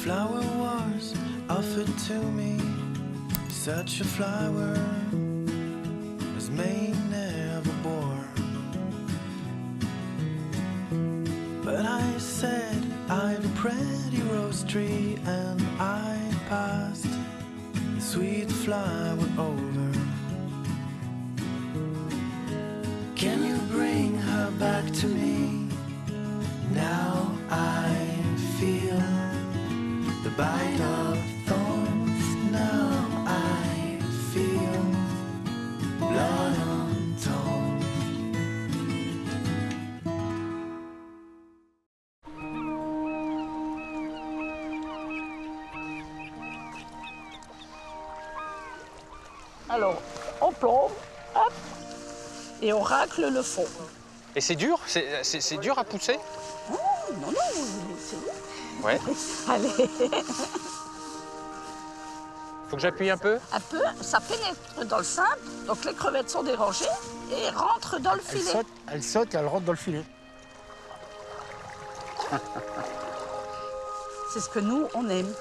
flower was offered to me. Such a flower as May never bore. But I said I've a pretty rose tree, and I passed the sweet flower over. Can you bring her back to me? Now I feel the bite of thorns. Now I feel blood on tongue. Alors, on plombe, hop, et on racle le fond. Et c'est dur? C'est dur à pousser? Oh, non, non, vous laissez-le. Ouais. Allez. Faut que j'appuie un peu? Un peu, ça pénètre dans le simple, donc les crevettes sont dérangées et rentrent dans le filet. Elle saute et elle rentre dans le filet. C'est ce que nous, on aime.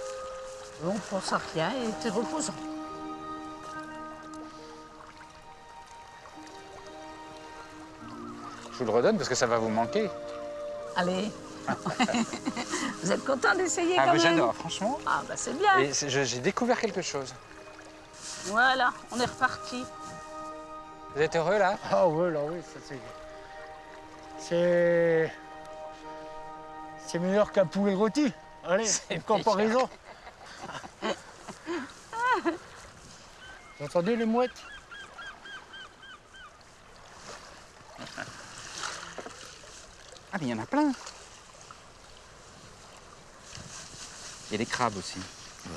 On pense à rien et c'est reposant. Je vous le redonne parce que ça va vous manquer. Allez. Vous êtes content d'essayer quand même? J'adore, franchement. Ah, bah c'est bien. Et j'ai découvert quelque chose. Voilà, on est reparti. Vous êtes heureux, là? Ah ouais, là, oui, ça c'est meilleur qu'un poulet rôti. Allez, une comparaison. Vous entendez les mouettes? Ah, mais il y en a plein. Il y a des crabes aussi. Ouais.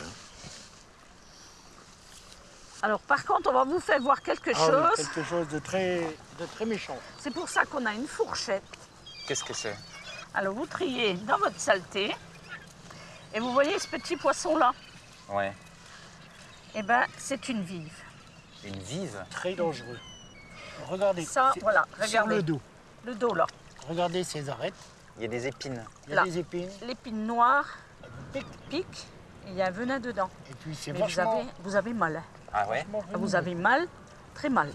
Alors, par contre, on va vous faire voir quelque chose. Oui, quelque chose de très méchant. C'est pour ça qu'on a une fourchette. Qu'est-ce que c'est? Alors, vous triez dans votre saleté. Et vous voyez ce petit poisson-là? Ouais. Eh bien, c'est une vive. Une vive? Très dangereux. Regardez. Ça, voilà, sur regardez. le dos. Le dos, là. Regardez ces arêtes. Il y a des épines. Il y a Là. des épines. L'épine noire Pique. pique. Et il y a un venin dedans. Et puis c'est Mais vachement... vous avez mal. Hein. Ah ouais? Vous avez mal, très mal.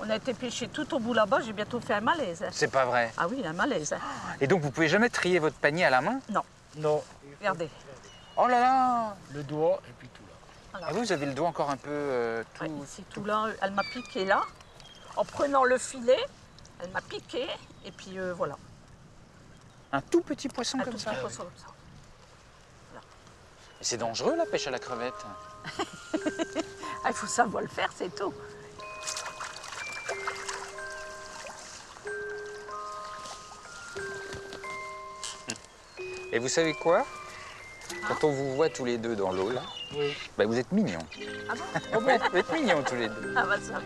On a été pêcher tout au bout là-bas, j'ai bientôt fait un malaise. Hein. C'est pas vrai. Ah oui, un malaise. Hein. Et donc, vous pouvez jamais trier votre panier à la main? Non, Non. regardez. Oh là là! Le doigt et puis tout là. Voilà. Et vous avez le doigt encore un peu tout... Ouais, ici, tout là, elle m'a piqué là. En prenant le filet, elle m'a piqué. Et puis voilà. Un tout petit poisson Un comme tout ça? petit poisson comme ça. Et c'est dangereux, la pêche à la crevette? Ah, il faut savoir le faire, c'est tout. Et vous savez quoi? Quand on vous voit tous les deux dans l'eau, là, Oui. bah, vous êtes mignons. Ah bon? Vous êtes mignons tous les deux. Ah bah ça va.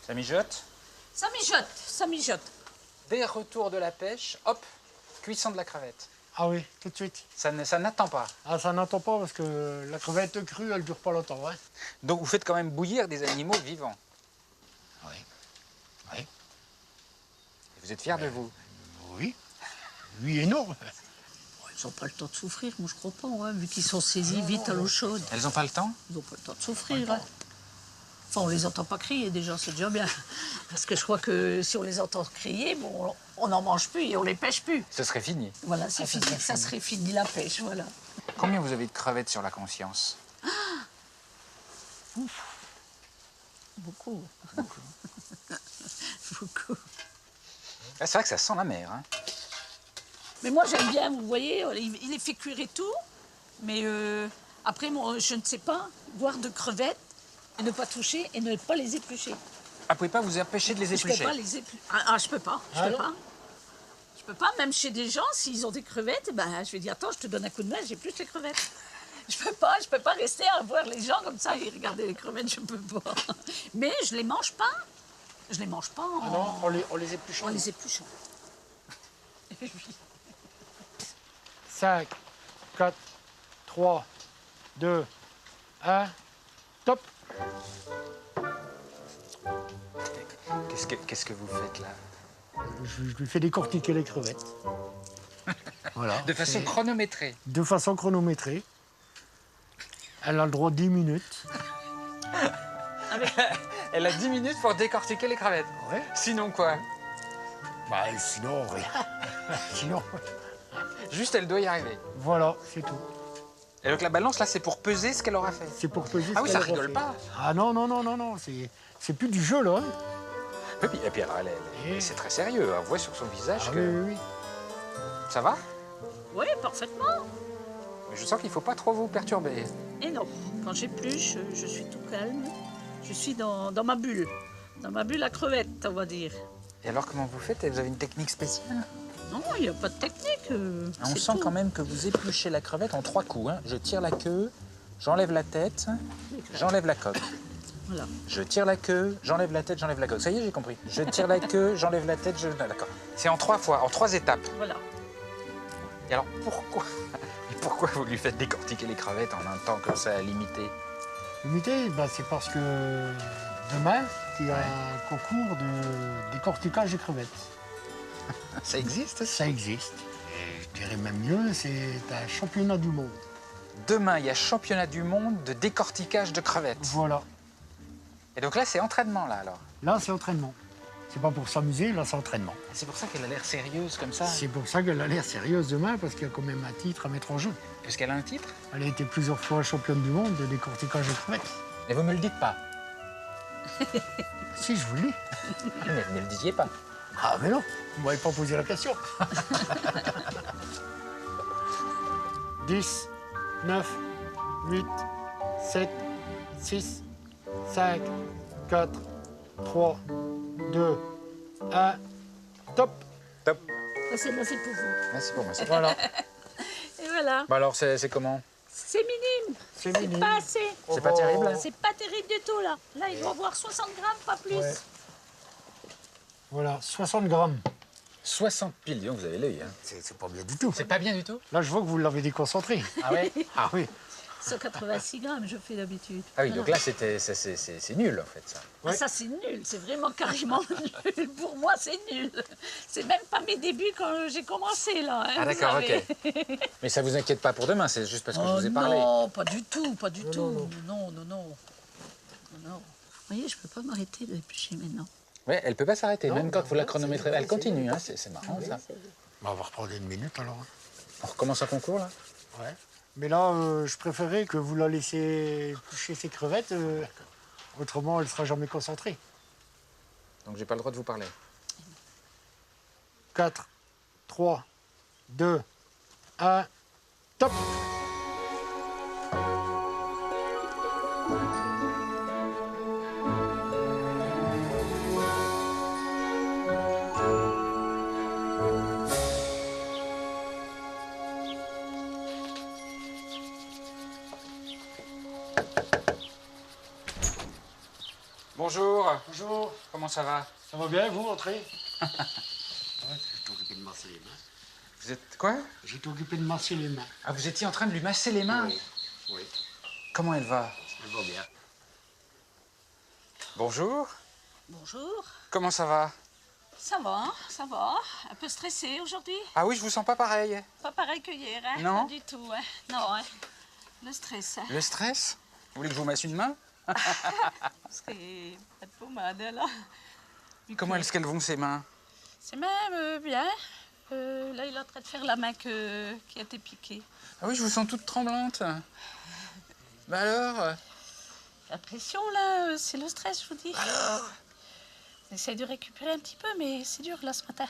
Ça mijote? Ça mijote, ça mijote. Dès retour de la pêche, hop, cuisson de la crevette. Ah oui, tout de suite. Ça n'attend pas. Ah, ça n'entend pas parce que la crevette crue, elle dure pas longtemps. Hein. Donc vous faites quand même bouillir des animaux vivants. Oui. Oui. Et vous êtes fiers de vous? Oui. Oui et non. Ils n'ont pas le temps de souffrir, moi je crois pas, hein, vu qu'ils sont saisis vite à l'eau chaude. Elles n'ont pas le temps? Ils n'ont pas le temps de souffrir. Hein. Enfin, on les entend pas crier déjà, c'est déjà bien. Parce que je crois que si on les entend crier, bon, on n'en mange plus et on les pêche plus. Ce serait fini. Voilà, c'est fini, ça serait fini la pêche, voilà. Combien vous avez de crevettes sur la conscience? Beaucoup. Beaucoup. Ah, c'est vrai que ça sent la mer. Hein. Mais moi j'aime bien, vous voyez, il les fait cuire et tout. Mais après, moi, je ne sais pas, boire de crevettes et ne pas toucher et ne pas les éplucher. Ah, vous pouvez pas vous empêcher de les éplucher? Je peux pas les éplucher. Ah, je peux pas, je peux pas. Je peux pas, même chez des gens, s'ils ont des crevettes, ben, je vais dire, attends, je te donne un coup de main, j'épluche les crevettes. Je peux pas rester à voir les gens comme ça et regarder les crevettes, je peux pas. Mais je les mange pas. Je les mange pas en, Ah non, on les épluche. en les épluchant. 5, 4, 3, 2, 1, top. Qu'est-ce que vous faites là? Je lui fais décortiquer les crevettes. Voilà. De façon c'est- chronométrée. De façon chronométrée. Elle a le droit 10 minutes. Elle a 10 minutes pour décortiquer les crevettes. Ouais. Sinon quoi? Bah sinon, rien. Sinon, Juste, elle doit y arriver. voilà, c'est tout. Et donc la balance, là, c'est pour peser ce qu'elle aura fait. C'est pour peser. Ah ce oui, qu'elle ça aura rigole fait. pas. Ah non, non, non, non, non, c'est plus du jeu, là. Hein. Et puis alors, c'est très sérieux. On voit sur son visage Ah que... oui, oui, oui. Ça va? Oui, parfaitement. Mais je sens qu'il faut pas trop vous perturber. Et non, quand j'épluche, je suis tout calme. Je suis dans ma bulle. Dans ma bulle à crevettes, on va dire. Et alors, comment vous faites? Vous avez une technique spéciale? Non, il n'y a pas de technique. On c'est sent tout. quand même que vous épluchez la crevette en 3 coups. Hein. Je tire la queue, j'enlève la tête, j'enlève la coque. Voilà. Je tire la queue, j'enlève la tête, j'enlève la coque. Ça y est, j'ai compris. Je tire la queue, j'enlève la tête, je... D'accord. C'est en 3 fois, en 3 étapes. Voilà. Et alors, pourquoi vous lui faites décortiquer les crevettes en un temps comme ça, limité? Limité, ben, c'est parce que demain, il y a un concours de décortiquage des crevettes. Ça existe? Ça existe. Et je dirais même mieux, c'est un championnat du monde. Demain, il y a championnat du monde de décortiquage de crevettes. Voilà. Et donc là, c'est entraînement, là, alors. Là, c'est entraînement. C'est pas pour s'amuser, là, c'est entraînement. C'est pour ça qu'elle a l'air sérieuse comme ça. C'est pour ça qu'elle a l'air sérieuse demain, parce qu'il y a quand même un titre à mettre en jeu. Parce qu'elle a un titre. Elle a été plusieurs fois championne du monde de décortiquage de crevettes. Mais vous me le dites pas. Si, je vous le dis. Mais ne le disiez pas. Ah, mais non, vous m'avez pas posé la question. 10, 9, 8, 7, 6, 5, 4, 3, 2, 1, top. Top. Là, c'est pour vous. Merci pour moi. ça. Voilà, Et voilà. Bah alors, c'est comment? C'est minime. c'est C'est mini. pas assez. C'est pas terrible? C'est pas terrible du tout, là. Là, il doit avoir 60 grammes, pas plus. Ouais. Voilà, 60 grammes. 60 piles, dis donc, vous avez l'œil. Hein. C'est pas bien du tout. C'est pas bien du tout? Là, je vois que vous l'avez déconcentré. Ah ouais? Ah oui. 186 grammes, je fais d'habitude. Ah oui, Voilà. donc là, c'est nul, en fait, ça. Ah, ça, c'est nul. C'est vraiment carrément nul. Pour moi, c'est nul. C'est même pas mes débuts quand j'ai commencé, là. Hein, Ah vous d'accord, savez. ok. Mais ça vous inquiète pas pour demain, c'est juste parce que je Oh vous ai parlé. non, pas du tout, pas du tout. Non, non, non. Non. Vous voyez, je peux pas m'arrêter d'éplucher maintenant. Ouais, elle peut pas s'arrêter, Non, même quand bah vous la voilà, chronométrez. c'est- Elle continue, hein, c'est marrant, ça. On va reprendre une minute alors. On recommence un concours, là? Ouais. Mais là, je préférais que vous la laissiez éplucher ses crevettes. Autrement, elle ne sera jamais concentrée. Donc j'ai pas le droit de vous parler. 4, 3, 2, 1, top. Bonjour, Bonjour, comment ça va? ça va bien, vous, entrez? Ouais, j'ai occupé de masser les mains. Vous êtes quoi? J'étais occupé de masser les mains. Ah, vous étiez en train de lui masser les mains? Oui, Comment elle va? elle va bien. Bonjour, Bonjour. comment ça va? Ça va, hein, ça va. Un peu stressé aujourd'hui. Ah oui, je vous sens pas pareil. Pas pareil que hier, hein. Non. Pas du tout, hein. Non, hein. Le stress, hein. Le stress? Vous voulez que je vous masse une main? C'est pas de pommade, là. Comment est-ce qu'elles vont, ces mains? C'est même bien. Là, il est en train de faire la main qui a été piquée. Ah oui, je vous sens toute tremblante. Bah alors? La pression, là, c'est le stress, je vous dis. J'essaie de récupérer un petit peu, mais c'est dur, là, ce matin.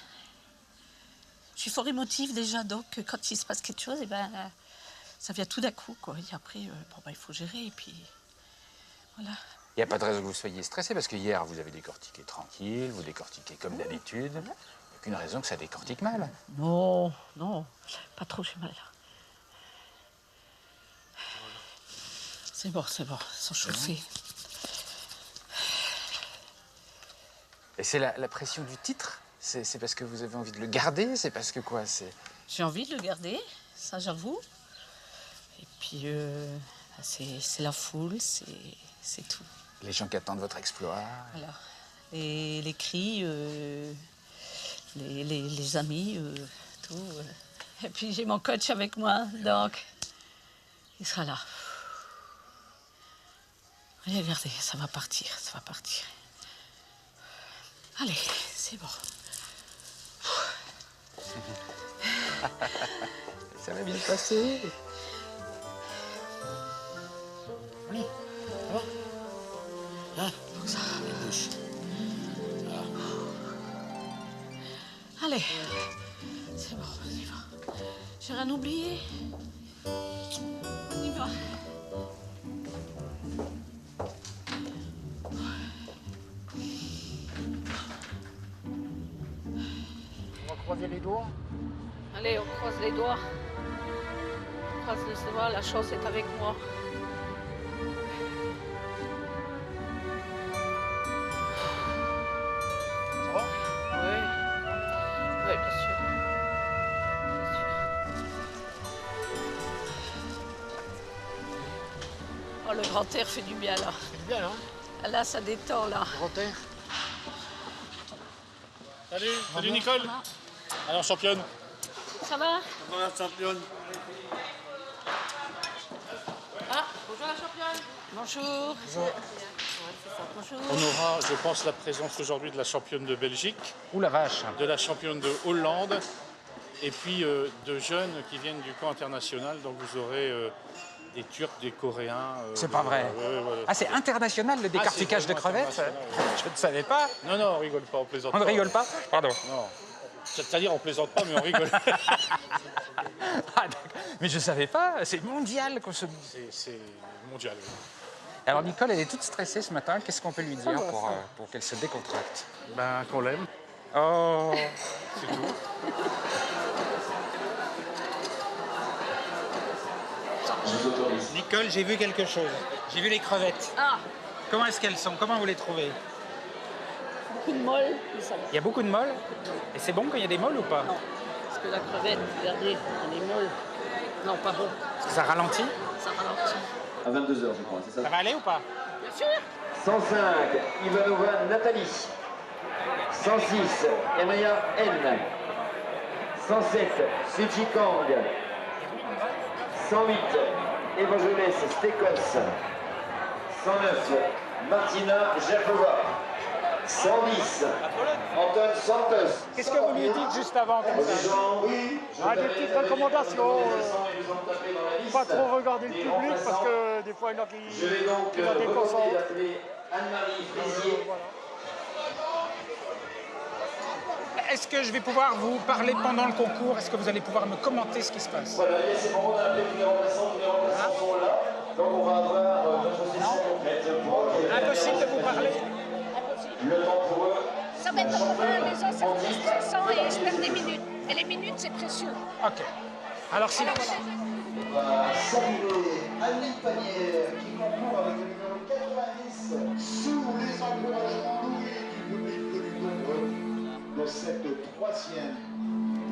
Je suis fort émotive, déjà, donc quand il se passe quelque chose, eh ben, ça vient tout d'un coup, quoi. Et après, bon, ben, il faut gérer, et puis... Voilà. Il n'y a pas de raison que vous soyez stressé, parce que hier, vous avez décortiqué tranquille, vous décortiquez comme d'habitude. Il n'y a aucune raison que ça décortique mal. Non, non, pas trop, j'ai mal. C'est bon, ils sont chauffés. Et c'est la pression du titre? C'est parce que vous avez envie de le garder? C'est parce que quoi? J'ai envie de le garder, ça j'avoue. Et puis, c'est la foule, c'est tout. Les gens qui attendent votre exploit. Voilà. Et les cris, les amis, tout. Et puis j'ai mon coach avec moi, donc il sera là. Allez, regardez, ça va partir. Allez, c'est bon. Ça va bien se passer. Allez, ça va? Hein? Ça, allez, c'est bon, on y va. J'ai rien oublié. On y va. On va croiser les doigts. Allez, on croise les doigts. On croise les doigts, la chance est avec moi. Ça va? Oui. Oui, bien sûr. Bien sûr. Oh, le grand air fait du bien, là. C'est bien, hein? Là, ça détend, là. Grand air. Salut Nicole. Alors championne. Ça va? Voilà championne. Ah, bonjour la championne. Bonjour. Bonjour. On aura, je pense, la présence aujourd'hui de la championne de Belgique, Ouh la vache. de la championne de Hollande, et puis de jeunes qui viennent du camp international. Donc vous aurez des Turcs, des Coréens. C'est pas vrai. Voilà. Ah, c'est international le décortiquage c'est de vraiment crevettes? international, Je ne savais pas. Non, on rigole pas, on plaisante On ne pas. rigole pas? Pardon. Non. C'est-à-dire on plaisante pas, mais on rigole. Ah, d'accord. Mais je ne savais pas. C'est mondial qu'on se... C'est mondial. Oui. Alors Nicole, elle est toute stressée ce matin. Qu'est-ce qu'on peut lui dire pour qu'elle se décontracte? Ben qu'on l'aime, Oh. c'est tout. Nicole, j'ai vu quelque chose. J'ai vu les crevettes. Ah, Comment est-ce qu'elles sont? Comment vous les trouvez? beaucoup de molles, mais ça va. Il y a beaucoup de molles. Et c'est bon quand il y a des molles ou pas? Non, parce que la crevette, regardez, elle est molle. Non, pas bon, Ça ralentit? ça ralentit. À 22h, je crois, c'est ça? Ça va aller ou pas? Bien sûr. 105, Ivanova Nathalie. 106, Emaya N. 107, Suji Kang. 108, Evangeles Stekos. 109, Martina Jakova. 110, Anton Santos. Qu'est-ce que vous lui dites juste avant comme ça? Ah, des petites recommandations. Pas trop regarder le public parce que des fois il y en a qui Je vais donc qui sont déconcentrés. recommander d'appeler Anne-Marie Frisier. Est-ce que je vais pouvoir vous parler pendant le concours? Est-ce que vous allez pouvoir me commenter ce qui se passe? Voilà, et c'est bon, on a appelé tous les remplaçants sont là. Donc on va avoir notre session complète pour Impossible de vous parler? le temps pour eux. Ça va être les gens, c'est très stressant et je perds des minutes. Et les minutes, c'est précieux. Ok. Alors silence. On va saluer Annie Panière qui concourt avec le numéro 90 sous les encouragements loués du public de Lugon de cette troisième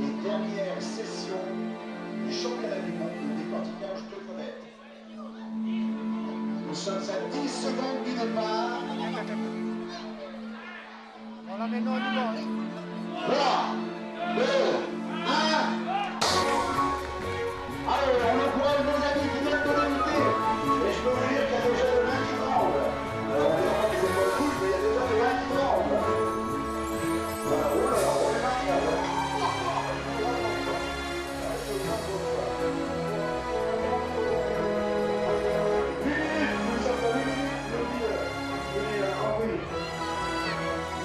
et dernière session du championnat du monde de décortiquage de crevettes. Nous sommes à 10 secondes du départ. On la met dans le bas. 3, 2, 1. Alors, on encourage nos amis qui viennent de l'inviter. Et je peux vous dire qu'il y a déjà le vin qui tremble. Alors, on verra que c'est pas le coup, mais il y a déjà le vin qui tremble. Voilà, oh là là, on est parti alors. Nous sommes à 8 minutes de Grand Prix.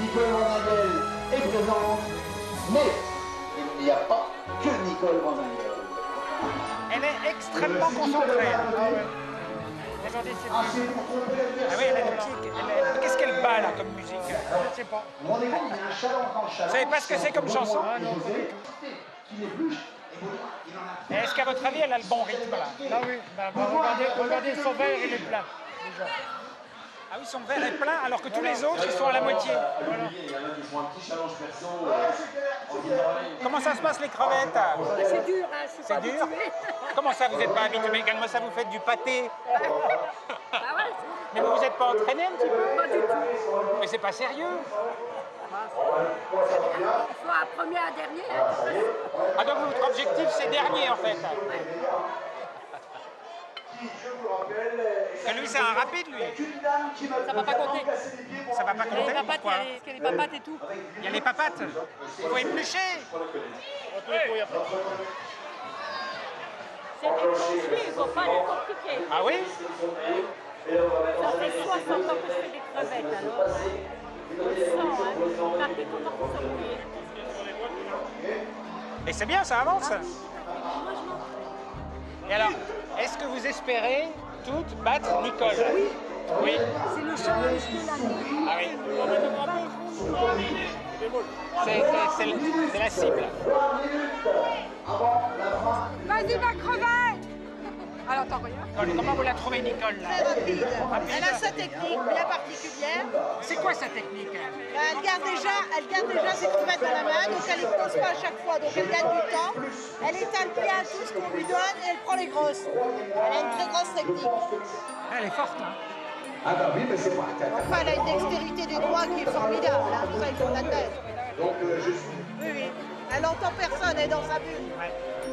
Nicole Vandengel est présente, mais il n'y a pas que Nicole Vandengel. Elle est extrêmement concentrée. Regardez, c'est Ah, c'est pour tromper Ah oui, elle a des petits... Qu'est-ce qu'elle bat là comme musique? je sais pas. Mon époux, il y a un chaland en chaland. Vous savez pas ce que c'est comme chanson? José, qui l'épluche Et est-ce qu'à votre avis, elle a le bon rythme là? Là oui, regardez son verre, il est plein déjà. Ah oui, son verre est plein alors que tous les autres ils sont à la moitié. Voilà. Comment ça se passe les crevettes? C'est dur, hein, je suis pas C'est dur? habituée. Comment ça, vous n'êtes pas habitué? Mais regarde-moi ça, vous faites du pâté. Ah ouais, Mais vous vous êtes pas entraîné un petit peu? pas du tout. Mais c'est pas sérieux. Il faut un premier, un dernier. Hein. Ah donc votre objectif c'est dernier en fait. Et lui c'est un rapide lui. Ça va pas compter. Ça va pas Il y a compter? les papates, Pourquoi? il y a les papates et tout. Il y a les papates. Il faut éplucher. C'est épluché, il ne faut pas les compliquer. Ah oui? Ça fait 60 ans que je fais des crevettes, alors on le sent, hein. Marquez comment vous sont mouillés. Et c'est bien, ça avance. Moi, je m'en Et alors, est-ce que vous espérez toutes battre Nicole? Oui. Oui. C'est le challenge de l'année. Ah oui. C'est la cible. Vas-y, ma crevette! Alors, attends, regarde. Comment vous la trouvez, Nicole là? Très rapide. Rapide. Elle a sa technique bien particulière. C'est quoi sa technique? Elle garde déjà ses crevettes à la main, donc elle ne les pose pas à chaque fois, donc elle gagne du temps. Elle étale bien tout ce qu'on lui donne et elle prend les grosses. Elle a une très grosse technique. Elle est forte, hein? Ah bah oui, mais c'est pas Enfin, elle a une dextérité des doigts qui est formidable. Hein. Ça, il faut l'admettre. Donc je suis. Oui, oui. Elle n'entend personne, elle est dans sa bulle.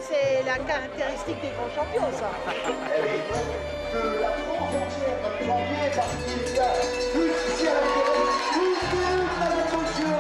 C'est la caractéristique des grands champions, ça. Eh oui, que la France entière va nous envier parce qu'il y a plus ici à la télé, plus de mesdames et messieurs.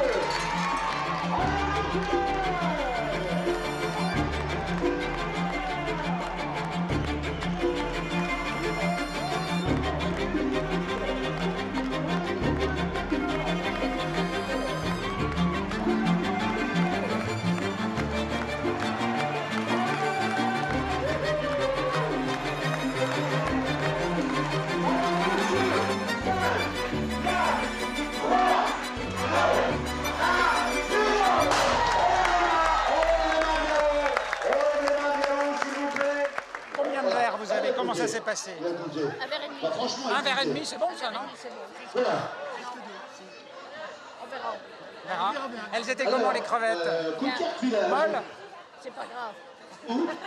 Combien de verres vous avez? Comment ça s'est passé? Un verre et demi. Un verre et demi, c'est bon ça, non? C'est bon. Voilà. On verra. On verra. Elles étaient comment les crevettes? Coup de carte, puis là. Molles? C'est pas grave.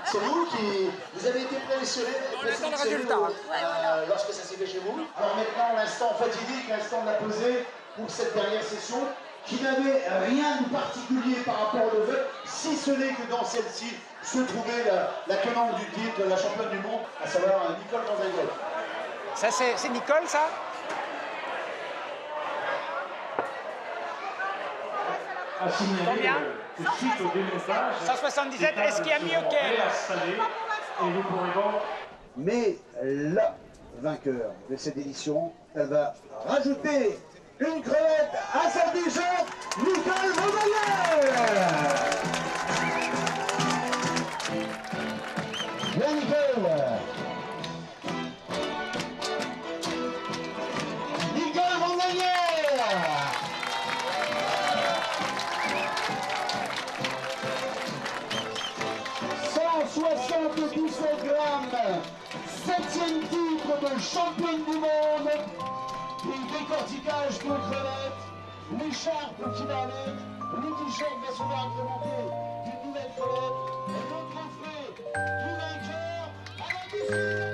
C'est vous qui vous avez été présélectionné attend le résultat. lorsque ça s'est fait chez vous. Alors maintenant, l'instant fatidique, l'instant de la pesée pour cette dernière session, qui n'avait rien de particulier par rapport au level, si ce n'est que dans celle-ci se trouvait la tenante du titre, la championne du monde, à savoir Nicole Van Zyl. Ça c'est Nicole ça? Combien? 177, est-ce qu'il y a mieux qu'elle? Mais la vainqueur de cette édition, elle va rajouter une crevette à sa t-shirt, Nicole Van Zyl. Bien Nicole. Nicole Van Zyl. 177 grammes, 7e titre de championne du monde, le décortiquage de crevettes, l'écharpe qui va avec, le t-shirt va se voir agrémenter d'une nouvelle crevette, et le trophée du vainqueur à la piscine.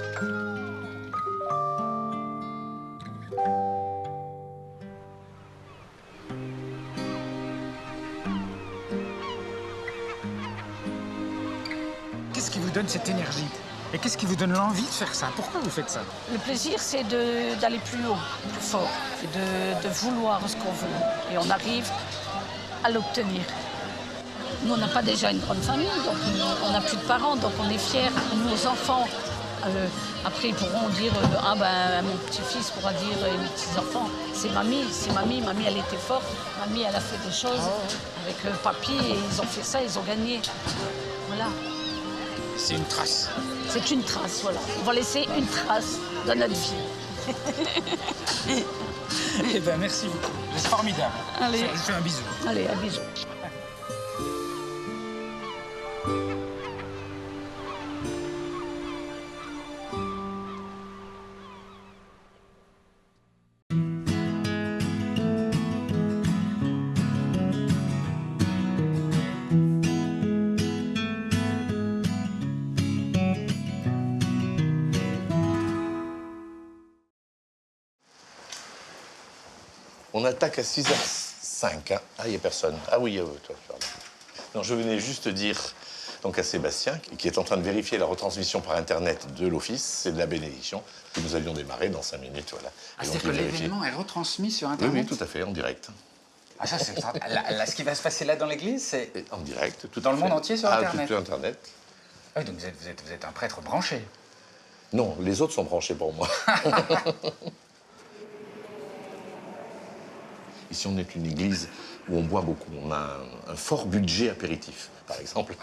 Qu'est-ce qui vous donne cette énergie? Et qu'est-ce qui vous donne l'envie de faire ça? Pourquoi vous faites ça? Le plaisir, c'est d'aller plus haut, plus fort, et de vouloir ce qu'on veut. Et on arrive à l'obtenir. Nous, on n'a pas déjà une grande famille, donc on n'a plus de parents, donc on est fiers. Nos enfants, après, ils pourront dire ah ben, mon petit-fils pourra dire, et mes petits-enfants, c'est mamie, mamie, elle était forte, mamie, elle a fait des choses avec papy, et ils ont fait ça, ils ont gagné. Voilà. C'est une trace. C'est une trace, voilà. On va laisser une trace dans notre vie. Eh bien, merci beaucoup. C'est formidable. Allez. Je vous fais un bisou. Allez, un bisou. On attaque à 6h05. Hein. Ah, il n'y a personne. Ah oui, toi, Charles. Non, je venais juste dire donc, à Sébastien, qui est en train de vérifier la retransmission par Internet de l'office, c'est de la bénédiction, que nous allions démarrer dans 5 minutes. Voilà. Ah, c'est-à-dire que l'événement est retransmis sur Internet? Oui, oui, tout à fait, en direct. Ah, ça, c'est ce qui va se passer là dans l'église, c'est... En direct, tout dans le monde entier sur Internet? Ah, tout Internet. Ah oui, donc vous êtes un prêtre branché? Non, les autres sont branchés pour moi. Ici, on est une église où on boit beaucoup. On a un fort budget apéritif, par exemple.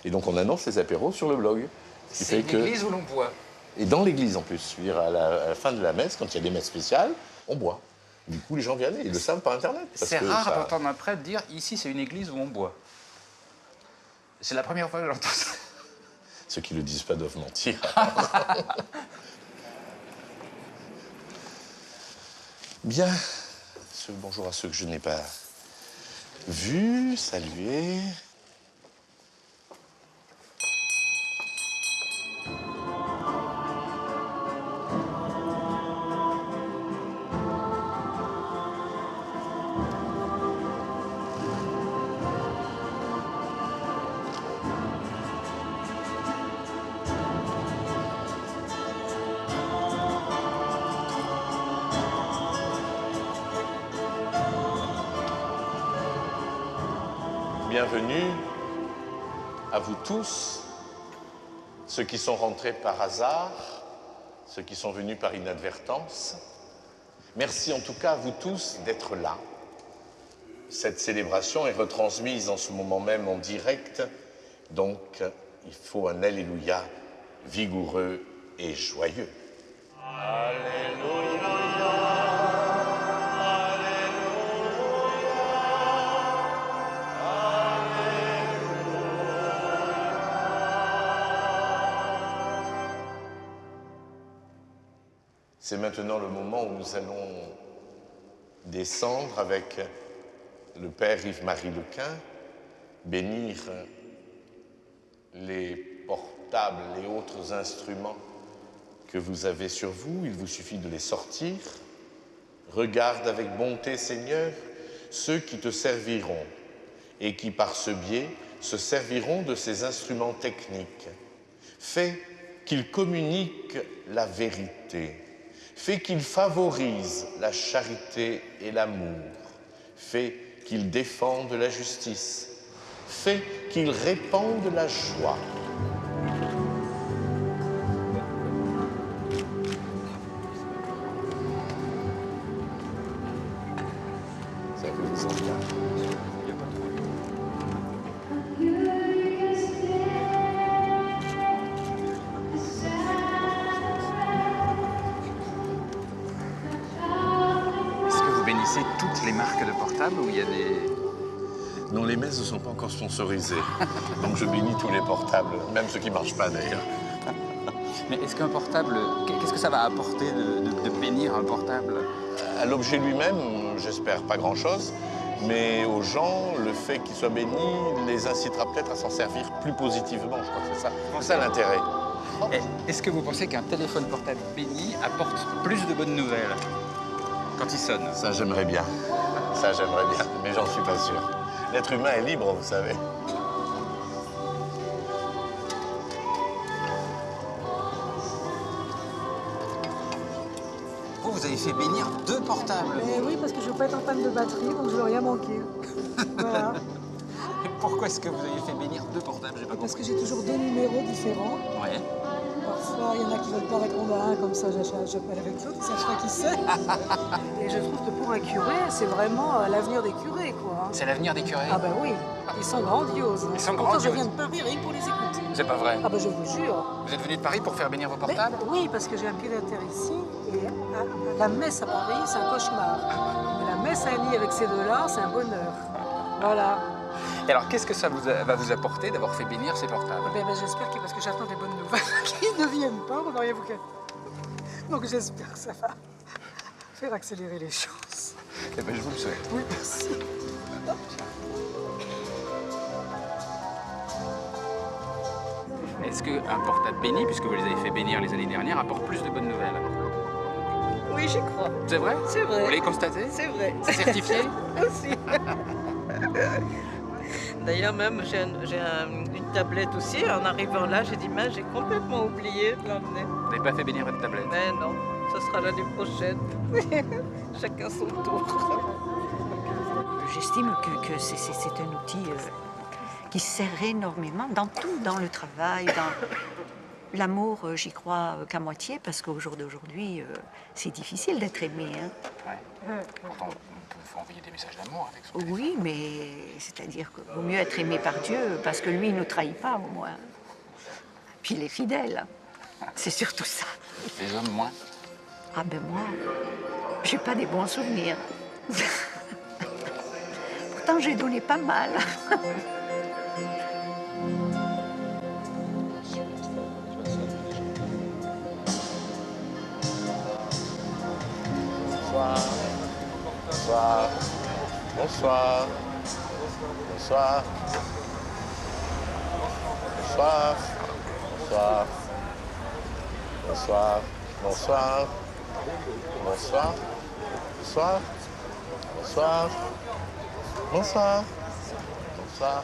Et donc, on annonce les apéros sur le blog. C'est une église où l'on boit. Et dans l'église, en plus. Je veux dire, à la fin de la messe, quand il y a des messes spéciales, on boit. Du coup, les gens viennent et ils le savent par Internet. C'est rare d'entendre un prêtre dire « Ici, c'est une église où on boit ». C'est la première fois que j'entends ça. Ceux qui ne le disent pas doivent mentir. Bien. Bonjour à ceux que je n'ai pas vus, salués. Bienvenue à vous tous, ceux qui sont rentrés par hasard, ceux qui sont venus par inadvertance. Merci en tout cas à vous tous d'être là. Cette célébration est retransmise en ce moment même en direct, donc il faut un Alléluia vigoureux et joyeux. Alléluia. C'est maintenant le moment où nous allons descendre avec le Père Yves-Marie Lequin, bénir les portables et autres instruments que vous avez sur vous. Il vous suffit de les sortir. Regarde avec bonté, Seigneur, ceux qui te serviront et qui, par ce biais, se serviront de ces instruments techniques. Fais qu'ils communiquent la vérité. Fais qu'ils favorisent la charité et l'amour. Fais qu'ils défendent la justice. Fais qu'ils répandent la joie. Ça vous engage. Toutes les marques de portables où il y a des... Non, les messes ne sont pas encore sponsorisées. Donc je bénis tous les portables, même ceux qui ne marchent pas d'ailleurs. Mais est-ce qu'un portable, qu'est-ce que ça va apporter de bénir un portable? À l'objet lui-même, j'espère pas grand-chose. Mais aux gens, le fait qu'il soit béni les incitera peut-être à s'en servir plus positivement. Je crois que c'est ça l'intérêt. Est-ce que vous pensez qu'un téléphone portable béni apporte plus de bonnes nouvelles quand il sonne? Ça, j'aimerais bien. Ça, j'aimerais bien, mais j'en suis pas sûr. L'être humain est libre, vous savez. Vous avez fait bénir 2 portables. Oui, parce que je ne veux pas être en panne de batterie, donc je ne veux rien manquer. Voilà. Et pourquoi est-ce que vous avez fait bénir 2 portables? Parce que j'ai toujours 2 numéros différents. Ouais. Parfois, il y en a qui ne veulent pas répondre à un, comme ça, j'appelle avec l'autre, ils ne savent pas qui c'est. Et je trouve que pour un curé, c'est vraiment l'avenir des curés, quoi. C'est l'avenir des curés? Ah ben oui, ils sont grandioses. Ils sont Pourtant, grandioses. je viens de Paris rien que pour les écouter. C'est pas vrai? Ah ben je vous jure. Vous êtes venu de Paris pour faire bénir vos portables? Oui, parce que j'ai un pied à terre ici, et la messe à Paris, c'est un cauchemar. Mais la messe à Annie avec ces deux-là, c'est un bonheur. Voilà. Et alors, qu'est-ce que ça va vous apporter d'avoir fait bénir ces portables? Ben, j'espère que, parce que j'attends des bonnes nouvelles qui ne viennent pas, vous n'auriez vous qu'à... Donc j'espère que ça va faire accélérer les choses. Eh ben, je vous le souhaite. Oui, merci. Est-ce qu'un portable béni, puisque vous les avez fait bénir les années dernières, apporte plus de bonnes nouvelles? Oui, Oui, j'y crois. C'est vrai? C'est vrai. Vous l'avez constaté? C'est vrai. C'est certifié? Aussi. D'ailleurs, même, j'ai une tablette aussi. En arrivant là, j'ai dit, mais j'ai complètement oublié de l'emmener. Vous n'avez pas fait bénir votre tablette? Mais non, ce sera l'année prochaine. Chacun son tour. J'estime que c'est un outil qui sert énormément dans tout, dans le travail, dans l'amour, j'y crois qu'à moitié, parce qu'au jour d'aujourd'hui, c'est difficile d'être aimé. Hein. Ouais. Pourtant, on peut envoyer des messages d'amour avec son téléphone. Oui, mais c'est-à-dire qu'il vaut mieux être aimé par Dieu, parce que lui, il ne nous trahit pas, au moins. Puis il est fidèle. C'est surtout ça. Les hommes, moins? Ah ben moi, j'ai pas des bons souvenirs. Pourtant, j'ai donné pas mal. Bonsoir. Bonsoir. Bonsoir. Bonsoir. Bonsoir. Bonsoir. Bonsoir. Bonsoir. Bonsoir. Bonsoir. Bonsoir. Bonsoir.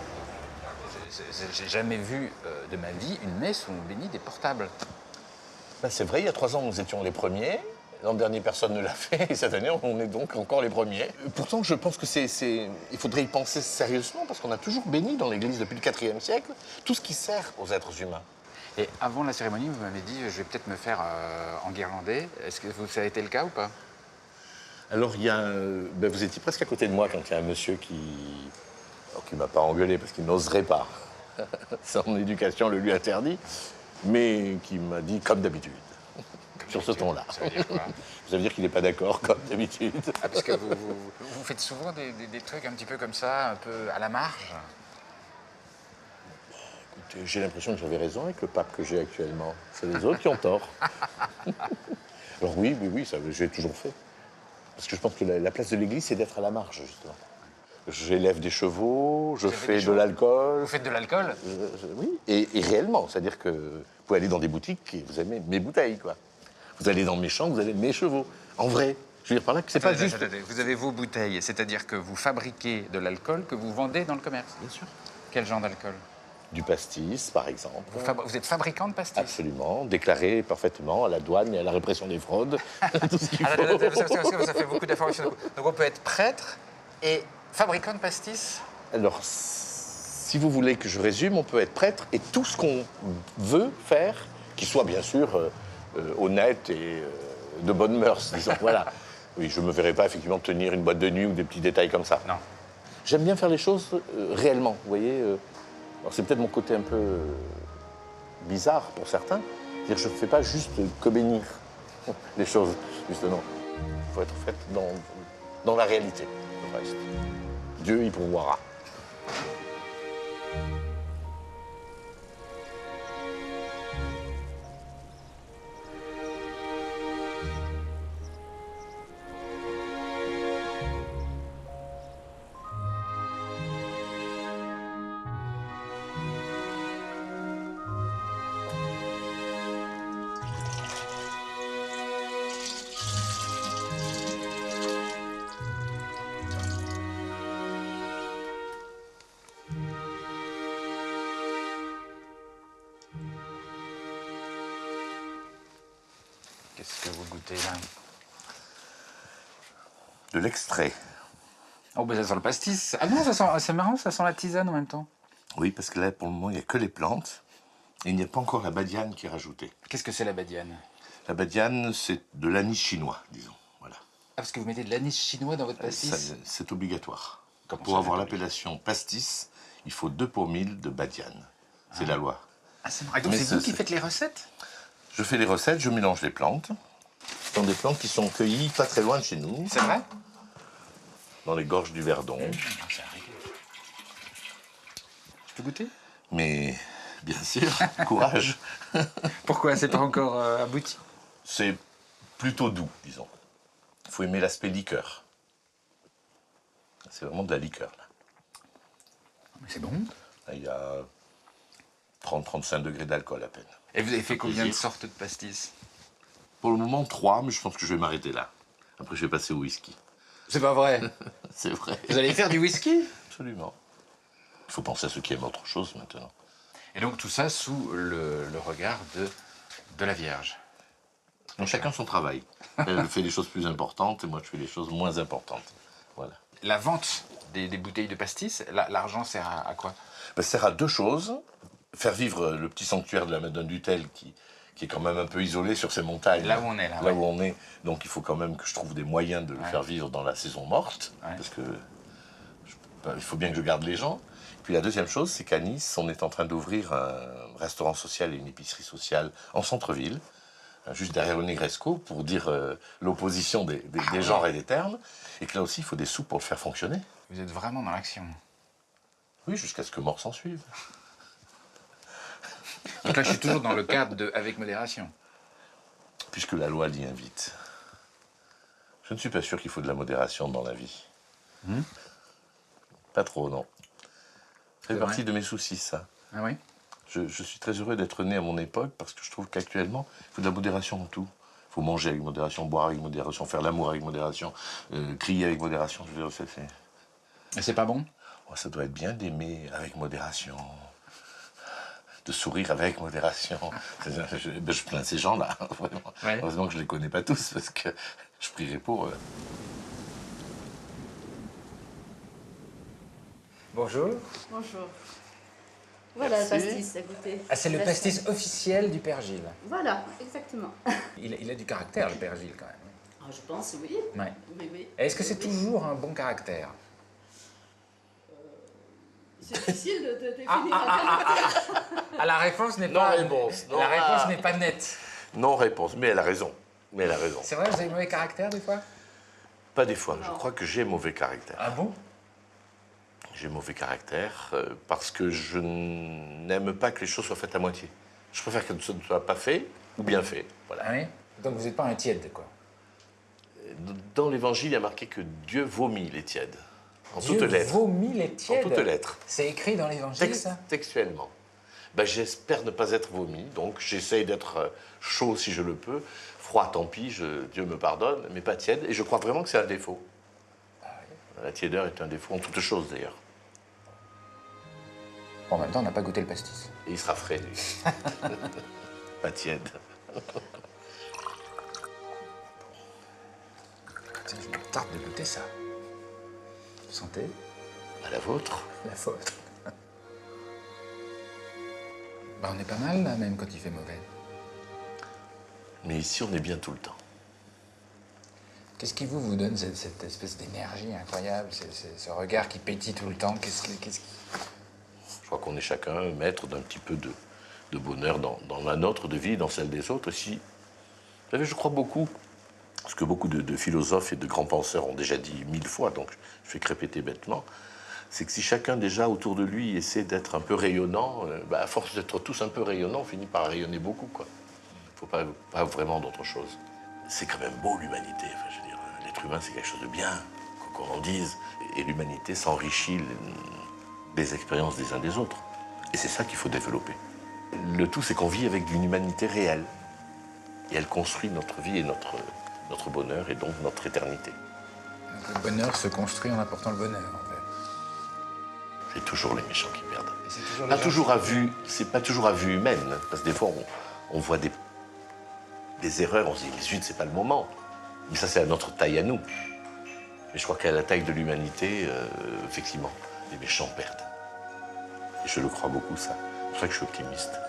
J'ai jamais vu de ma vie une messe où on bénit des portables. Ben, c'est vrai, il y a 3 ans, nous étions les premiers. L'an dernier, personne ne l'a fait. Et cette année, on est donc encore les premiers. Pourtant, je pense que il faudrait y penser sérieusement, parce qu'on a toujours béni dans l'Église depuis le IVe siècle tout ce qui sert aux êtres humains. Et avant la cérémonie, vous m'avez dit, je vais peut-être me faire enguirlander. Est-ce que ça a été le cas ou pas? Alors, il y a ben, vous étiez presque à côté de moi quand il y a un monsieur qui ne m'a pas engueulé parce qu'il n'oserait pas. Son éducation le lui interdit, mais qui m'a dit comme d'habitude. Sur ce ton-là. Ça veut dire quoi? Ça veut dire qu'il n'est pas d'accord, comme d'habitude. Ah, parce que vous faites souvent des trucs un petit peu comme ça, un peu à la marge. Écoutez, j'ai l'impression que j'avais raison avec le pape que j'ai actuellement. C'est les autres qui ont tort. Alors oui, ça j'ai toujours fait. Parce que je pense que la place de l'Église, c'est d'être à la marge, justement. J'élève des chevaux, je fais de l'alcool. Vous faites de l'alcool? Oui, et réellement. C'est-à-dire que vous pouvez aller dans des boutiques et vous aimez mes bouteilles, quoi. Vous allez dans mes champs, vous avez mes chevaux. En vrai. Je veux dire par là que c'est pas juste... Attendez. Vous avez vos bouteilles, c'est-à-dire que vous fabriquez de l'alcool que vous vendez dans le commerce? Bien sûr. Quel genre d'alcool? Du pastis, par exemple. Vous êtes fabricant de pastis? Absolument, déclaré parfaitement à la douane et à la répression des fraudes. Tout ce qu'il faut. Ça fait beaucoup d'informations. Donc on peut être prêtre et fabricant de pastis? Alors, si vous voulez que je résume, on peut être prêtre et tout ce qu'on veut faire, qui soit bien sûr honnête et de bonnes mœurs, disons. Voilà. Oui, je ne me verrais pas effectivement tenir une boîte de nuit ou des petits détails comme ça. Non. J'aime bien faire les choses réellement, vous voyez. Alors c'est peut-être mon côté un peu bizarre pour certains. C'est-à-dire je ne fais pas juste que bénir les choses, justement. Il faut être fait dans la réalité, le reste. Dieu y pourvoira. Qu'est-ce que vous goûtez là? De l'extrait. Oh, ben ça sent le pastis. Ah non, ça sent, c'est marrant, ça sent la tisane en même temps. Oui, parce que là, pour le moment, il n'y a que les plantes. Et il n'y a pas encore la badiane qui est rajoutée. Qu'est-ce que c'est la badiane? La badiane, c'est de l'anis chinois, disons. Voilà. Ah, parce que vous mettez de l'anis chinois dans votre pastis? C'est obligatoire. Comment pour ça, avoir c'est l'appellation pastis, il faut 2 pour 1000 de badiane. C'est la loi. Ah, c'est marrant. Et donc c'est vous qui faites les recettes? Je fais les recettes, je mélange les plantes. Ce sont des plantes qui sont cueillies pas très loin de chez nous. C'est vrai? Dans les gorges du Verdon. C'est un régal. Je peux goûter? Mais bien sûr, courage. Pourquoi? C'est pas encore abouti? C'est plutôt doux, disons. Il faut aimer l'aspect liqueur. C'est vraiment de la liqueur, là. Mais c'est bon. Là, il y a 30-35 degrés d'alcool à peine. Et vous avez fait combien de sortes de pastis? Pour le moment, 3, mais je pense que je vais m'arrêter là. Après, je vais passer au whisky. C'est pas vrai. C'est vrai. Vous allez faire du whisky? Absolument. Il faut penser à ceux qui aiment autre chose maintenant. Et donc tout ça sous le regard de la Vierge. Donc chacun son travail. Elle fait des choses plus importantes et moi je fais des choses moins importantes. Voilà. La vente des bouteilles de pastis, l'argent sert à quoi? Ça sert à 2 choses. Faire vivre le petit sanctuaire de la Madone d'Utel qui est quand même un peu isolé sur ces montagnes. Là où on est, là. Là où on est. Donc il faut quand même que je trouve des moyens de le faire vivre dans la saison morte. Parce que il faut bien que je garde les gens. Puis la deuxième chose, c'est qu'à Nice, on est en train d'ouvrir un restaurant social et une épicerie sociale en centre-ville, juste derrière le Negresco, pour dire l'opposition des genres et des termes. Et que là aussi, il faut des sous pour le faire fonctionner. Vous êtes vraiment dans l'action. Oui, jusqu'à ce que mort s'en suive. Donc là, je suis toujours dans le cadre de avec modération. Puisque la loi l'y invite. Je ne suis pas sûr qu'il faut de la modération dans la vie. Pas trop, non. Ça fait partie de mes soucis, ça. Ah oui? Je suis très heureux d'être né à mon époque parce que je trouve qu'actuellement, il faut de la modération en tout. Il faut manger avec modération, boire avec modération, faire l'amour avec modération, crier avec modération. Je veux dire, Et c'est pas bon? Oh, ça doit être bien d'aimer avec modération, de sourire avec modération. Je plains ces gens-là, vraiment. Ouais. Heureusement que je ne les connais pas tous parce que je prierai pour eux. Bonjour. Bonjour. Voilà le pastis à goûter. Ah, c'est le pastis officiel du Père Gilles. Voilà, exactement. Il a du caractère, le Père Gilles, quand même. Ah, je pense, oui. Ouais. Oui, oui. Est-ce que c'est toujours un bon caractère? C'est difficile de définir un caractère. La réponse n'est pas... réponse. La réponse n'est pas nette. Non réponse, mais elle a raison. Mais elle a raison. C'est vrai, vous avez mauvais caractère, des fois? Pas des fois, je crois que j'ai mauvais caractère. Ah bon? J'ai mauvais caractère parce que je n'aime pas que les choses soient faites à moitié. Je préfère que ce ne soit pas fait ou bien fait. Voilà. Ah oui? Donc vous n'êtes pas un tiède, quoi? Dans l'Évangile, il y a marqué que Dieu vomit les tièdes. En Dieu toutes lettres. vomit les tièdes? En toutes lettres. C'est écrit dans l'Évangile, ça? Textuellement. Ben, j'espère ne pas être vomi, donc j'essaye d'être chaud si je le peux. Froid, tant pis, Dieu me pardonne, mais pas tiède. Et je crois vraiment que c'est un défaut. Ah oui. La tiédeur est un défaut en toutes choses, d'ailleurs. Bon, en même temps, on n'a pas goûté le pastis. Et il sera frais, lui. Pas tiède. Tiens, je me tarde de goûter ça. Santé. À la vôtre. La vôtre. Bah, on est pas mal, là, même quand il fait mauvais. Mais ici, on est bien tout le temps. Qu'est-ce qui vous donne cette espèce d'énergie incroyable, ce regard qui pétille tout le temps? Qu'est-ce qui... Je crois qu'on est chacun maître d'un petit peu de bonheur dans la nôtre de vie, dans celle des autres. Si, vous savez, je crois beaucoup, ce que beaucoup de philosophes et de grands penseurs ont déjà dit 1000 fois, donc je fais que répéter bêtement, c'est que si chacun déjà autour de lui essaie d'être un peu rayonnant, à force d'être tous un peu rayonnants, on finit par rayonner beaucoup, quoi. Il ne faut pas vraiment d'autre chose. C'est quand même beau, l'humanité. Enfin, je veux dire, l'être humain, c'est quelque chose de bien, qu'on en dise. Et l'humanité s'enrichit des expériences des uns des autres. Et c'est ça qu'il faut développer. Le tout, c'est qu'on vit avec une humanité réelle. Et elle construit notre vie et notre bonheur, et donc notre éternité. Donc, le bonheur se construit en apportant le bonheur, en fait. C'est toujours les méchants qui perdent. Pas toujours à vue, c'est pas toujours à vue humaine, hein, parce que des fois, on voit des erreurs, on se dit, mais zut, c'est pas le moment. Mais ça, c'est à notre taille à nous. Mais je crois qu'à la taille de l'humanité, effectivement, les méchants perdent. Et je le crois beaucoup, ça. C'est pour ça que je suis optimiste.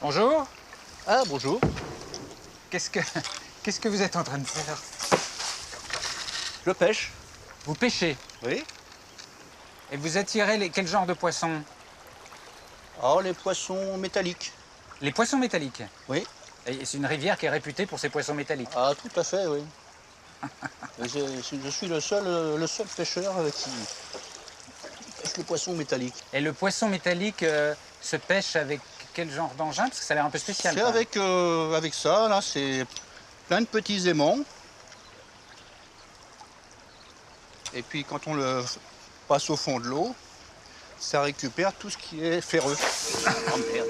Bonjour. Ah, bonjour. Qu'est-ce que vous êtes en train de faire? Je pêche. Vous pêchez? Oui. Et vous attirez quel genre de poissons? Oh, les poissons métalliques. Les poissons métalliques? Oui. Et c'est une rivière qui est réputée pour ses poissons métalliques? Ah, tout à fait, oui. Je suis le seul pêcheur qui pêche le poisson métallique. Et le poisson métallique se pêche avec quel genre d'engin? Parce que ça a l'air un peu spécial. C'est avec ça, là, c'est plein de petits aimants. Et puis quand on le passe au fond de l'eau, ça récupère tout ce qui est ferreux. Oh merde.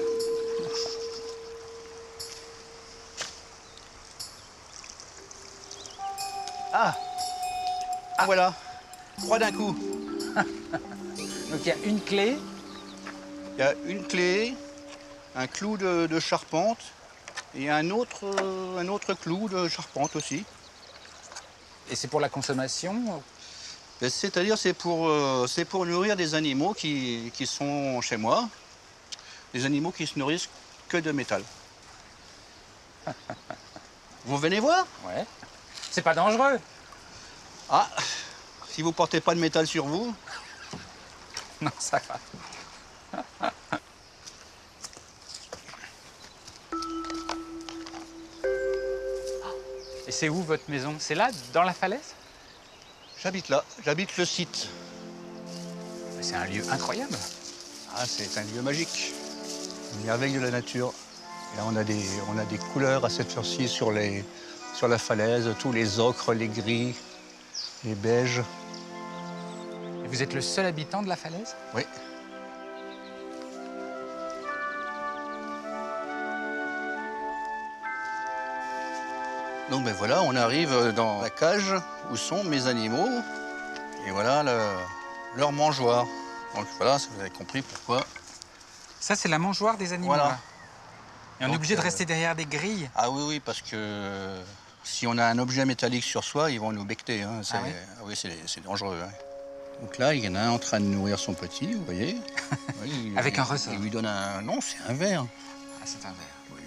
Ah, voilà, 3 d'un coup. Donc il y a une clé. Il y a une clé, un clou de charpente et un autre clou de charpente aussi. Et c'est pour la consommation? C'est-à-dire c'est pour nourrir des animaux qui sont chez moi, des animaux qui se nourrissent que de métal. Vous venez voir? Ouais. C'est pas dangereux? Ah, si vous portez pas de métal sur vous. Non, ça va. Et c'est où votre maison? C'est là, dans la falaise? J'habite là, j'habite le site. C'est un lieu incroyable. Ah, c'est un lieu magique. Une merveille de la nature. Et là, on a des couleurs à cette heure-ci sur la falaise, tous les ocres, les gris, les beiges. Et vous êtes le seul habitant de la falaise? Oui. Donc ben voilà, on arrive dans la cage où sont mes animaux. Et voilà leur mangeoire. Donc voilà, vous avez compris pourquoi. Ça, c'est la mangeoire des animaux. Voilà. Là. Et on est obligé de rester derrière des grilles? Ah oui, parce que si on a un objet métallique sur soi, ils vont nous becqueter. Hein. Oui, c'est dangereux. Hein. Donc là, il y en a un en train de nourrir son petit, vous voyez. Oui, avec un ressort? Il lui donne un... Non, c'est un verre. Ah, c'est un verre. Oui.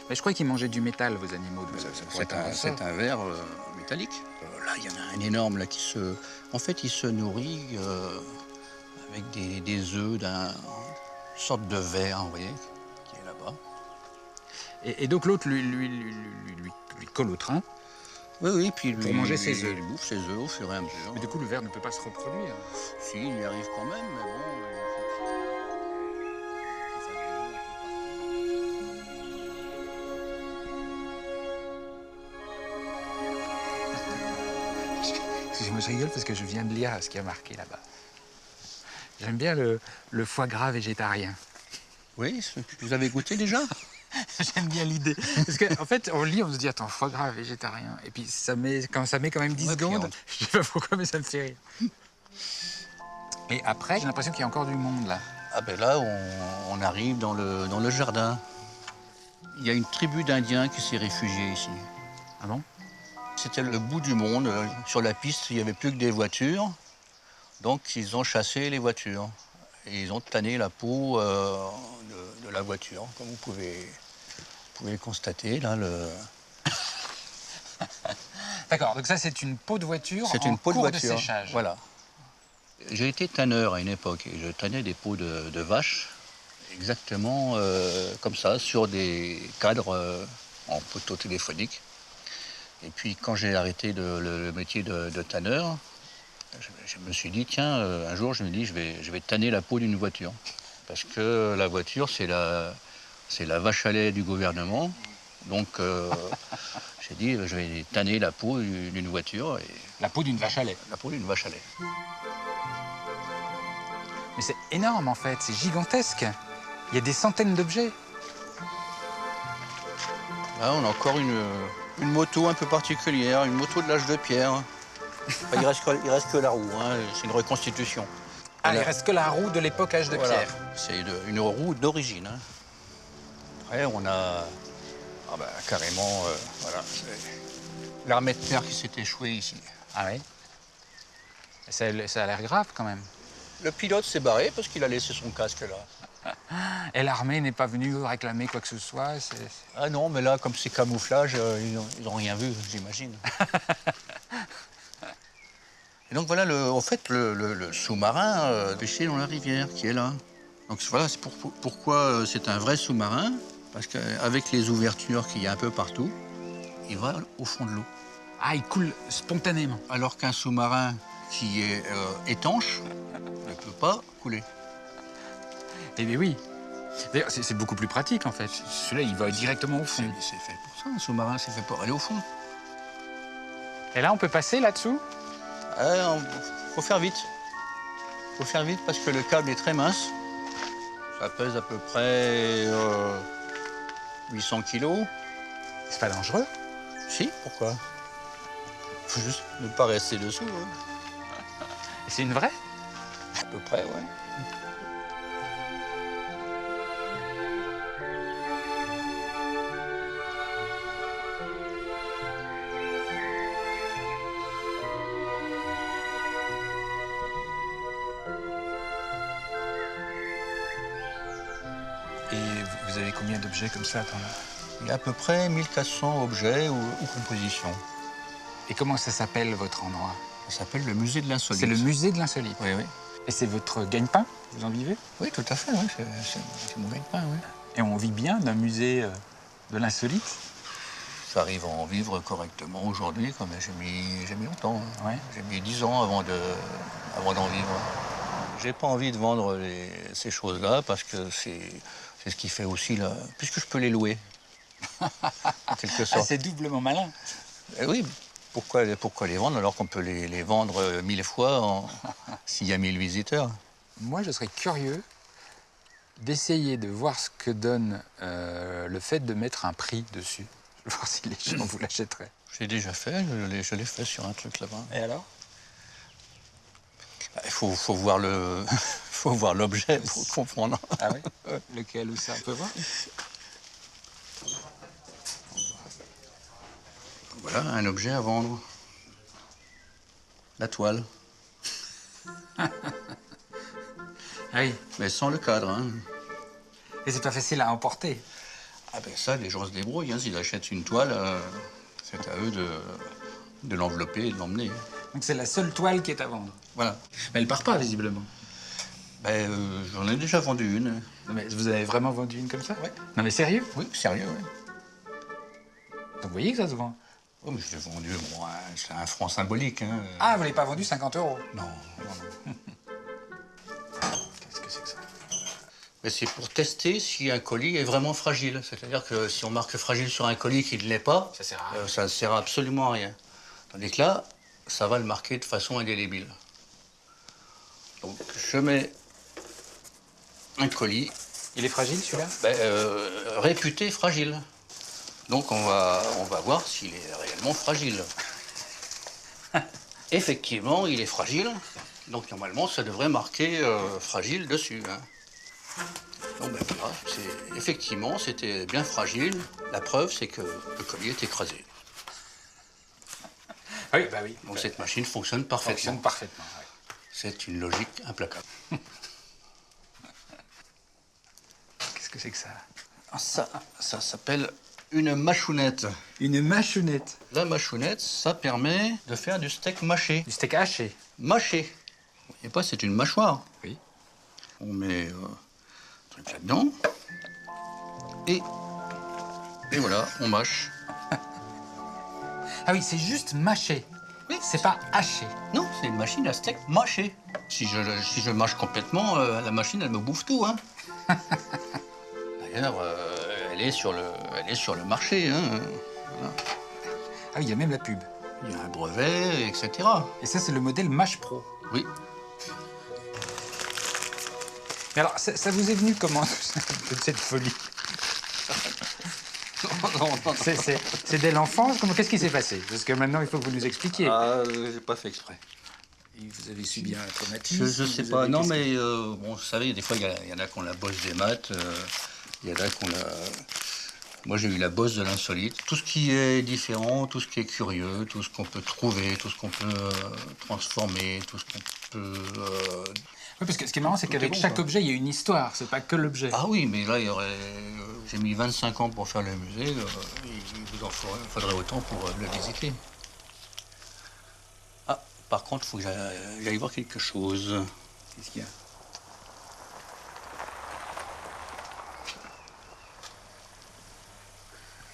Mais je crois qu'ils mangeaient du métal, vos animaux. C'est un verre métallique. Là, il y en a un énorme là, qui se... En fait, il se nourrit avec des œufs d'une sorte de verre, vous voyez, qui est là-bas. Et donc l'autre lui colle au train. Oui, puis pour manger ses œufs. Il bouffe ses œufs au fur et à mesure. Mais du coup, le ver ne peut pas se reproduire. Si, il y arrive quand même, mais bon... Excusez-moi, je rigole parce que je viens de lire ce qui a marqué là-bas. J'aime bien le foie gras végétarien. Oui, vous avez goûté déjà? J'aime bien l'idée. Parce qu'en fait, on lit, on se dit, attends, foie gras végétarien. Et puis, quand ça met quand même 10 secondes, je sais pas pourquoi, mais ça me fait rire. Et après, j'ai l'impression qu'il y a encore du monde, là. Ah ben là, on arrive dans le jardin. Il y a une tribu d'Indiens qui s'est réfugiée ici. Ah bon? C'était le bout du monde. Sur la piste, il n'y avait plus que des voitures. Donc, ils ont chassé les voitures. Et ils ont tanné la peau de la voiture, comme vous pouvez le constater. Là, D'accord, donc ça, c'est une peau de voiture en cours de séchage. Voilà. J'ai été tanneur à une époque et je tannais des peaux de vaches exactement comme ça, sur des cadres en poteau téléphonique. Et puis, quand j'ai arrêté le métier de tanneur, je me suis dit, tiens, un jour, je me dis, je vais tanner la peau d'une voiture. Parce que la voiture, c'est la vache à lait du gouvernement. Donc, j'ai dit, je vais tanner la peau d'une voiture. Et... La peau d'une vache à lait? La peau d'une vache à lait. Mais c'est énorme, en fait. C'est gigantesque. Il y a des centaines d'objets. Là, on a encore une moto un peu particulière, une moto de l'âge de pierre. Enfin, il reste que la roue, hein. C'est une reconstitution. Ah, il reste que la roue de l'époque âge de pierre. C'est une roue d'origine. Hein. Après, on a carrément voilà, l'armée de terre qui s'est échouée ici. Ah oui? Ça a l'air grave quand même. Le pilote s'est barré parce qu'il a laissé son casque là. Et l'armée n'est pas venue réclamer quoi que ce soit. Ah non, mais là, comme c'est camouflage, ils n'ont rien vu, j'imagine. Et donc voilà, en fait, le sous-marin pêché dans la rivière qui est là. Donc voilà, c'est pourquoi c'est un vrai sous-marin, parce qu'avec les ouvertures qu'il y a un peu partout, il va au fond de l'eau. Ah, il coule spontanément. Alors qu'un sous-marin qui est étanche ne peut pas couler. Eh bien oui. D'ailleurs, c'est beaucoup plus pratique en fait. Celui-là, il va directement au fond. C'est fait pour ça, un sous-marin, c'est fait pour aller au fond. Et là, on peut passer là-dessous? Faut faire vite. Faut faire vite parce que le câble est très mince. Ça pèse à peu près 800 kilos. C'est pas dangereux? Si, pourquoi? Faut juste ne pas rester dessous. Hein. C'est une vraie? À peu près, ouais. Et vous avez combien d'objets comme ça? Il y a à peu près 1400 objets ou compositions. Et comment ça s'appelle votre endroit? Ça s'appelle le musée de l'insolite. C'est le musée de l'insolite? Oui, oui. Et c'est votre gagne-pain? Vous en vivez? Oui, tout à fait, oui. C'est mon gagne-pain, oui. Et on vit bien d'un musée de l'insolite? J'arrive à en vivre correctement aujourd'hui, quand même. J'ai mis longtemps. Hein. Ouais. J'ai mis 10 ans avant d'en vivre. J'ai pas envie de vendre ces choses-là parce que c'est ce qui fait aussi, là, puisque je peux les louer, en quelque sorte. Ah, c'est doublement malin. Oui, pourquoi les vendre alors qu'on peut les vendre 1000 fois s'il y a 1000 visiteurs? Moi, je serais curieux d'essayer de voir ce que donne le fait de mettre un prix dessus. Je vais voir si les gens vous l'achèteraient. J'ai déjà fait, je l'ai fait sur un truc là-bas. Et alors? Il faut voir faut voir l'objet pour comprendre. Ah oui? Lequel ou ça? On peut voir? Voilà, un objet à vendre. La toile. Ah oui. Mais sans le cadre, hein. Et c'est pas facile à emporter. Ah ben ça, les gens se débrouillent. Hein. S'ils achètent une toile, c'est à eux de l'envelopper et de l'emmener. Donc c'est la seule toile qui est à vendre. Voilà. Mais elle part pas, visiblement. Ben, j'en ai déjà vendu une. Non, mais vous avez vraiment vendu une comme ça? Oui. Non mais sérieux? Oui, sérieux, oui. Donc vous voyez que ça se vend? Oh, mais je l'ai vendu, bon, c'est un franc symbolique. Hein. Ah, vous l'avez pas vendu 50 €? Non. Qu'est-ce que c'est que ça? Mais c'est pour tester si un colis est vraiment fragile. C'est-à-dire que si on marque fragile sur un colis qui ne l'est pas, ça ne sert absolument à rien. Tandis que là, ça va le marquer de façon indélébile. Donc, je mets un colis. Il est fragile, celui-là? Réputé fragile. Donc, on va voir s'il est réellement fragile. Effectivement, il est fragile. Donc, normalement, ça devrait marquer fragile dessus. Hein. Donc, ben voilà, effectivement, c'était bien fragile. La preuve, c'est que le colis est écrasé. Oui, bah oui. Donc, cette machine fonctionne parfaitement. Fonctionne parfaitement, oui. C'est une logique implacable. Qu'est-ce que c'est que ça? Ça s'appelle une machounette. Une machounette? La machounette, ça permet de faire du steak mâché. Du steak haché? Mâché. Vous voyez pas, c'est une mâchoire. Oui. On met un truc là-dedans. Et voilà, on mâche. Ah oui, c'est juste mâché. Oui. C'est pas haché. Non, c'est une machine à steak mâché. Si je mâche complètement, la machine, elle me bouffe tout. Hein. D'ailleurs, elle est sur le marché. Hein. Voilà. Ah oui, il y a même la pub. Il y a un brevet, etc. Et ça, c'est le modèle Mâche Pro. Oui. Mais alors, ça vous est venu comment, toute cette folie? C'est dès l'enfance? Qu'est-ce qui s'est passé? Parce que maintenant, il faut que vous nous expliquiez. Ah, j'ai pas fait exprès. Et vous avez subi un traumatisme? Je sais pas. Non, mais bon, vous savez, des fois, il y en a qui ont la bosse des maths. Il y en a qui ont la... Moi, j'ai eu la bosse de l'insolite. Tout ce qui est différent, tout ce qui est curieux, tout ce qu'on peut trouver, tout ce qu'on peut transformer, tout ce qu'on peut... Oui, parce que ce qui est marrant, c'est qu'avec chaque objet, il y a une histoire, c'est pas que l'objet. Ah oui, mais là, j'ai mis 25 ans pour faire le musée, il vous en faudrait autant pour le visiter. Ah, par contre, il faut que j'aille voir quelque chose. Qu'est-ce qu'il y a?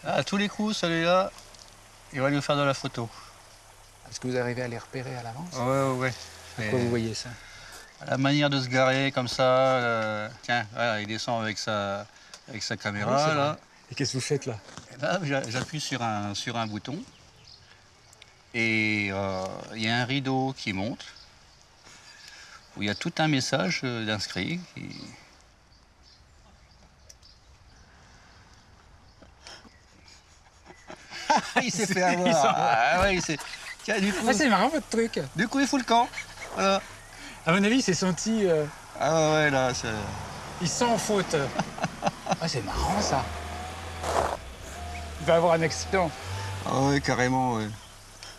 Ah, à tous les coups, celui-là, il va nous faire de la photo. Est-ce que vous arrivez à les repérer à l'avance? Ouais. À quoi vous voyez ça? La manière de se garer comme ça, tiens, voilà, il descend avec sa caméra, oui, là. Et qu'est-ce que vous faites là? Là, j'appuie sur un bouton et il y a un rideau qui monte où il y a tout un message d'inscrit. Il s'est fait avoir. Ah ouais, tiens, du coup, c'est marrant votre truc. Du coup, il fout le camp. Voilà. À mon avis, il s'est senti... Ah ouais, là, c'est... Il sent en faute. Ah, c'est marrant, ça. Il va avoir un accident. Ah ouais, carrément, ouais.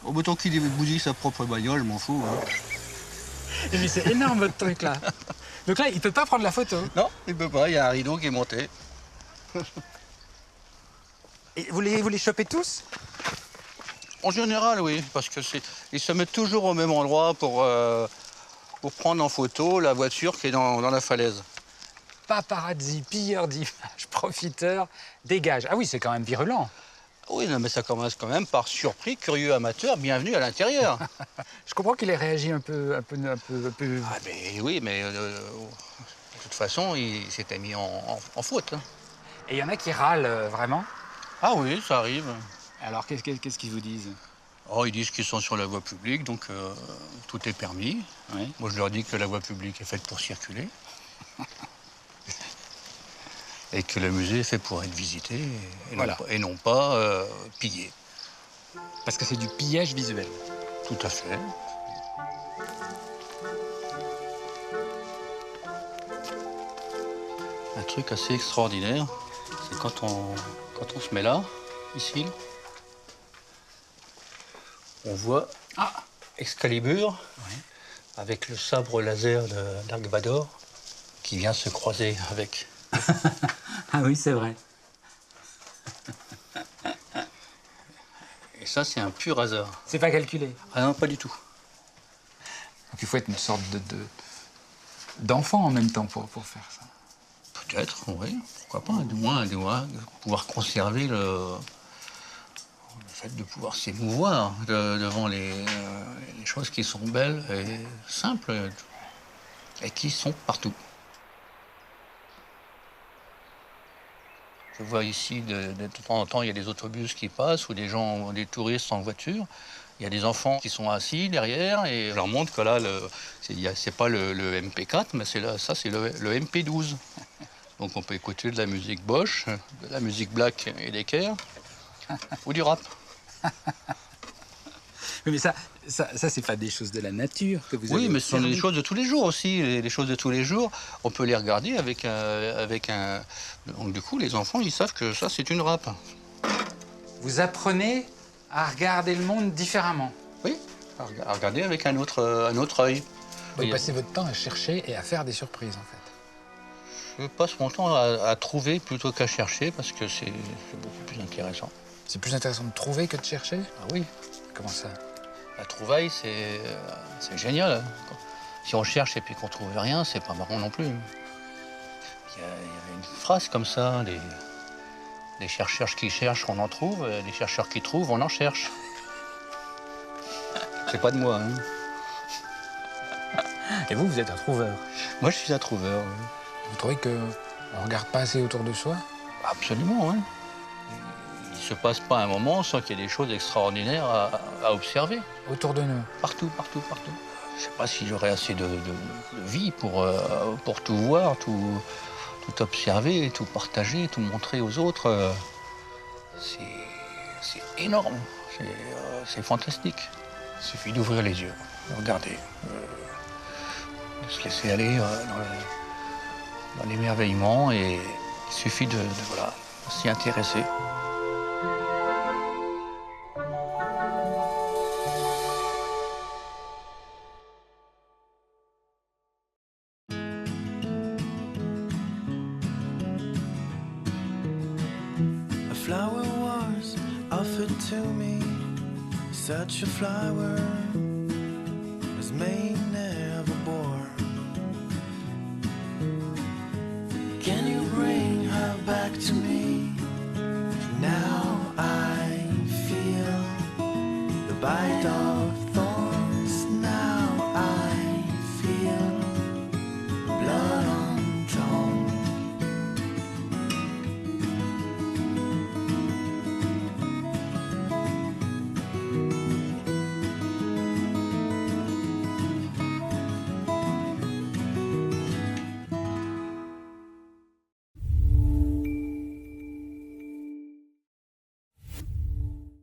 Autant qu'il bousille sa propre bagnole, je m'en fous. Hein. Mais c'est énorme, votre truc, là. Donc là, il peut pas prendre la photo. Non, il peut pas, il y a un rideau qui est monté. Et vous les chopez tous? En général, oui, parce que ils se mettent toujours au même endroit pour prendre en photo la voiture qui est dans la falaise. Paparazzi, pilleur d'images, profiteur, dégage. Ah oui, c'est quand même virulent. Oui, non, mais ça commence quand même par surpris, curieux amateur, bienvenue à l'intérieur. Je comprends qu'il ait réagi un peu... Ah mais oui, mais de toute façon, il s'était mis en faute. Hein. Et il y en a qui râlent vraiment? Ah oui, ça arrive. Alors, qu'est-ce qu'ils vous disent? Oh, ils disent qu'ils sont sur la voie publique, donc tout est permis. Oui. Moi, je leur dis que la voie publique est faite pour circuler. Et que le musée est fait pour être visité et non pas pillé. Parce que c'est du pillage visuel. Tout à fait. Un truc assez extraordinaire, c'est quand on se met là, ici, on voit Excalibur avec le sabre laser de Dark Vador qui vient se croiser avec. Ah oui, c'est vrai. Et ça, c'est un pur hasard. C'est pas calculé? Ah non, pas du tout. Donc il faut être une sorte d'enfant en même temps pour faire ça. Peut-être, oui. Pourquoi pas, du moins pouvoir conserver le fait de pouvoir s'émouvoir devant les choses qui sont belles et simples et qui sont partout. Je vois ici, de temps en temps, il y a des autobus qui passent ou des touristes en voiture. Il y a des enfants qui sont assis derrière et je leur montre que là, c'est pas le MP4, mais c'est le MP12. Donc on peut écouter de la musique Bosch, de la musique Black et Decker ou du rap. Mais ça c'est pas des choses de la nature que vous avez. Oui, mais ce sont des choses de tous les jours aussi. Les choses de tous les jours, on peut les regarder avec un... Donc du coup, les enfants, ils savent que ça, c'est une rap. Vous apprenez à regarder le monde différemment. Oui, à regarder avec un autre œil. Vous passez votre temps à chercher et à faire des surprises, en fait. Je passe mon temps à trouver plutôt qu'à chercher parce que c'est beaucoup plus intéressant. C'est plus intéressant de trouver que de chercher? Ah oui. Comment ça? La trouvaille, c'est génial. Si on cherche et puis qu'on trouve rien, c'est pas marrant non plus. Il y avait une phrase comme ça, les chercheurs qui cherchent, on en trouve, les chercheurs qui trouvent, on en cherche. C'est pas de moi. Hein. Et vous êtes un trouveur? Moi, je suis un trouveur. Oui. Vous trouvez qu'on ne regarde pas assez autour de soi? Absolument, oui. Il ne se passe pas un moment sans qu'il y ait des choses extraordinaires à observer. Autour de nous? Partout, partout, partout. Je ne sais pas si j'aurais assez de vie pour tout voir, tout observer, tout partager, tout montrer aux autres. C'est énorme, c'est fantastique. Il suffit d'ouvrir les yeux, de regarder, de se laisser aller dans l'émerveillement et il suffit de s'y intéresser. to me, such a flower